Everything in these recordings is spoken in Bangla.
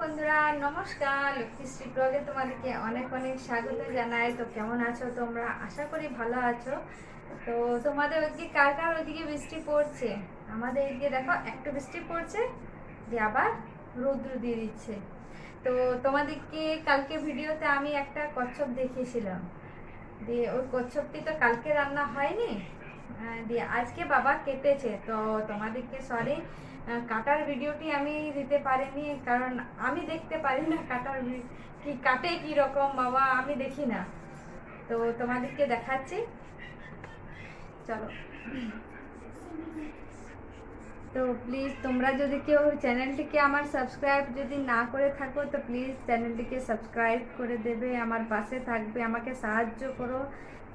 বন্ধুরা, নমস্কার। লক্ষ্মীশ্রী ব্লগে তোমাদেরকে অনেক অনেক স্বাগত জানাই। তো কেমন আছো তোমরা? আশা করি ভালো আছো। তো তোমাদের ওইদিকে কার কার ওইদিকে বৃষ্টি পড়ছে? আমাদের এদিকে দেখো একটু বৃষ্টি পড়ছে, দিয়ে আবার রৌদ্র দিয়ে দিচ্ছে। তো তোমাদেরকে কালকে ভিডিওতে আমি একটা কচ্ছপ দেখিয়েছিলাম, দিয়ে ওই কচ্ছপটি তো কালকে রান্না হয়নি, দিয়ে আজকে বাবা কেটেছে। তো তোমাদেরকে সরি, কাটার ভিডিওটি আমি দিতে পারিনি, কারণ আমি দেখতে পারি না কাটার কি কাটে কি রকম, বাবা আমি দেখি না। তো তোমাদেরকে দেখাচ্ছি, চলো। তো প্লিজ তোমরা যদি কেউ চ্যানেলটিকে আমার সাবস্ক্রাইব যদি না করে থাকো, তো প্লিজ চ্যানেলটিকে সাবস্ক্রাইব করে দেবে, আমার পাশে থাকবে, আমাকে সাহায্য করো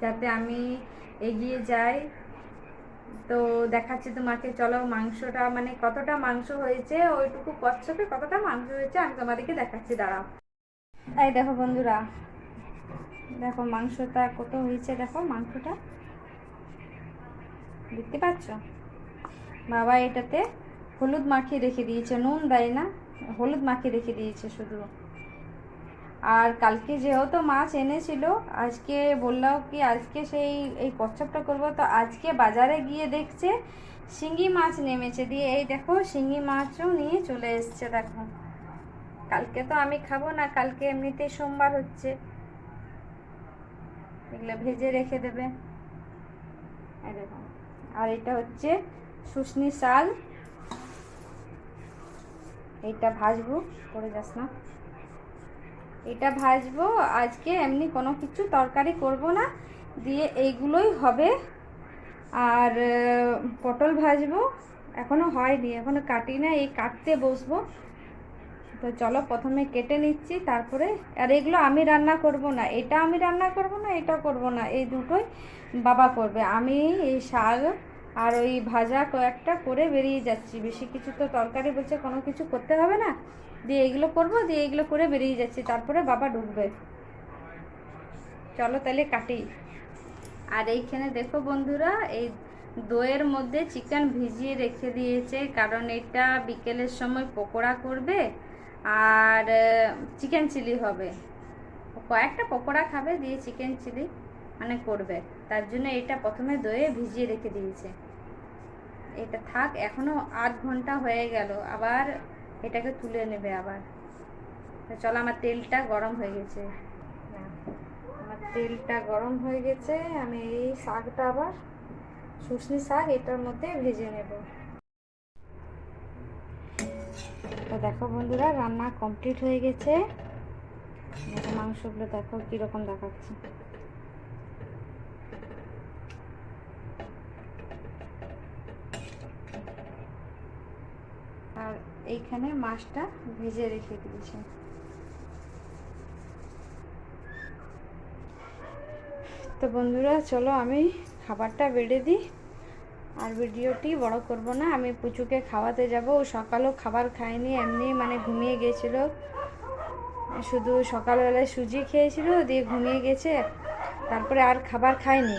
যাতে আমি এগিয়ে যাই। তো দেখাচ্ছি তোমাকে, চলো। মাংসটা মানে কতটা মাংস হয়েছে, ওইটুকু কচ্ছপে কতটা মাংস হয়েছে আমি তোমাদেরকে দেখাচ্ছি, দাঁড়াও। এই দেখো বন্ধুরা, দেখো মাংসটা কত হয়েছে, দেখো মাংসটা দেখতে পাচ্ছ? বাবা এটাতে হলুদ মাখিয়ে রেখে দিয়েছে, নুন দেয় না, হলুদ মাখিয়ে রেখে দিয়েছে শুধু। আর কালকে যেহেতু মাছ এনেছিল, আজকে বললাম কি আজকে সেই এই কচ্ছপটা করবো, তো আজকে বাজারে গিয়ে দেখছে শিঙি মাছ নেমেছে, দিয়ে এই দেখো শিঙি মাছও নিয়ে চলে এসছে। দেখো কালকে তো আমি খাবো না, কালকে এমনিতেই সোমবার হচ্ছে, এগুলো ভেজে রেখে দেবে। এই দেখো, আর এটা হচ্ছে শুশনি শাক, এইটা ভাজবো, পড়ে যাস না। এটা ভাজবো আজকে, এমনি কোনো কিছু তরকারি করব না, দিয়ে এইগুলোই হবে। আর পটল ভাজবো, এখনো হয়নি, এখনো কাটি না, এই কাটতে বসবো। তো চলো প্রথমে কেটে নিচ্ছি, তারপরে। আর এগুলো আমি রান্না করব না, এটা আমি রান্না করব না, এটা করব না, এই দুটোই বাবা করবে। আমি এই শাক আর ওই ভাজা কয়েকটা করে বেরিয়ে যাচ্ছি, বেশি কিছু তো তরকারি বলছে কোনো কিছু করতে হবে না, দিয়ে এগুলো করব, দিয়ে এগুলো করে বেরিয়ে যাচ্ছি, তারপরে বাবা ঢুকবে। চলো তাহলে কাটি। আর এইখানে দেখো বন্ধুরা, এই দইয়ের মধ্যে চিকেন ভিজিয়ে রেখে দিয়েছে, কারণ এটা বিকেলের সময় পকোড়া করবে আর চিকেন চিলি হবে, কয়েকটা পকোড়া খাবে, দিয়ে চিকেন চিলি মানে করবে, তার জন্য এটা প্রথমে দইয়ে ভিজিয়ে রেখে দিয়েছে। এটা থাক, এখনো আধ ঘন্টা হয়ে গেল, আবার এটাকে তুলে নেবে আবার। চলো, আমার তেলটা গরম হয়ে গেছে, আমার তেলটা গরম হয়ে গেছে, আমি এই শাকটা আবার শুশনি শাক এটার মধ্যে ভেজে নেব। তো দেখো বন্ধুরা, রান্না কমপ্লিট হয়ে গেছে, মাংসগুলো দেখো কীরকম দেখাচ্ছে। আর এইখানে মাছটা ভেজে রেখে দিয়েছে। তো বন্ধুরা চলো, আমি খাবারটা বেড়ে দিই, আর ভিডিওটি বড় করব না। আমি পুচুকে খাওয়াতে যাব, ও সকালেও খাবার খায়নি, এমনি মানে ঘুমিয়ে গেছিলো, শুধু সকালবেলায় সুজি খেয়েছিল, দিয়ে ঘুমিয়ে গেছে, তারপরে আর খাবার খায়নি।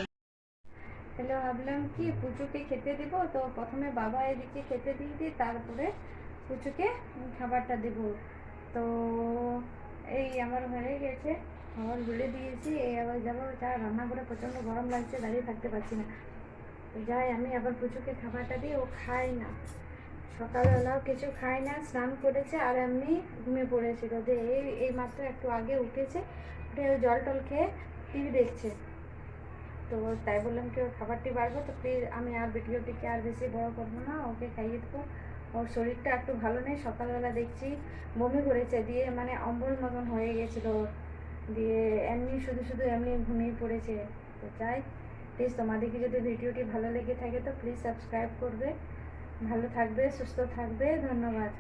তাহলে ভাবলাম কি পুচুকে খেতে দিব, তো প্রথমে বাবা এদিকে খেতে দিয়ে দিই, তারপরে পুচুকে খাবারটা দেব। তো এই আমার হয়ে গেছে, খাবার বেড়ে দিয়েছি, এই আবার যাবো, চা রান্না করে প্রচণ্ড গরম লাগছে, দাঁড়িয়ে থাকতে পারছি না। তো যাই, আমি আবার পুচুকে খাবারটা দিই, ও খায় না, সকালবেলাও কিছু খায় না, স্নান করেছে আর এমনি ঘুমিয়ে পড়েছিল, যে এই মাত্র একটু আগে উঠেছে, উঠে জল টল খেয়ে টিভি দেখছে। তো তাই বললাম কি ওর খাবারটি বাড়বো, তো প্লিজ আমি আর ভিডিওটিকে আর বেশি বড় করবো না, ওকে খাইয়ে দেবো। ওর শরীরটা একটু ভালো নেই, সকালবেলা দেখছি বমি করেছে, দিয়ে মানে অম্বল মতন হয়ে গেছিলো, দিয়ে এমনি শুধু শুধু এমনি ঘুমিয়ে পড়েছে। তো চাই প্লিজ তোমাদেরকে যদি ভিডিওটি ভালো লেগে থাকে, তো প্লিজ সাবস্ক্রাইব করবে, ভালো থাকবে, সুস্থ থাকবে, ধন্যবাদ।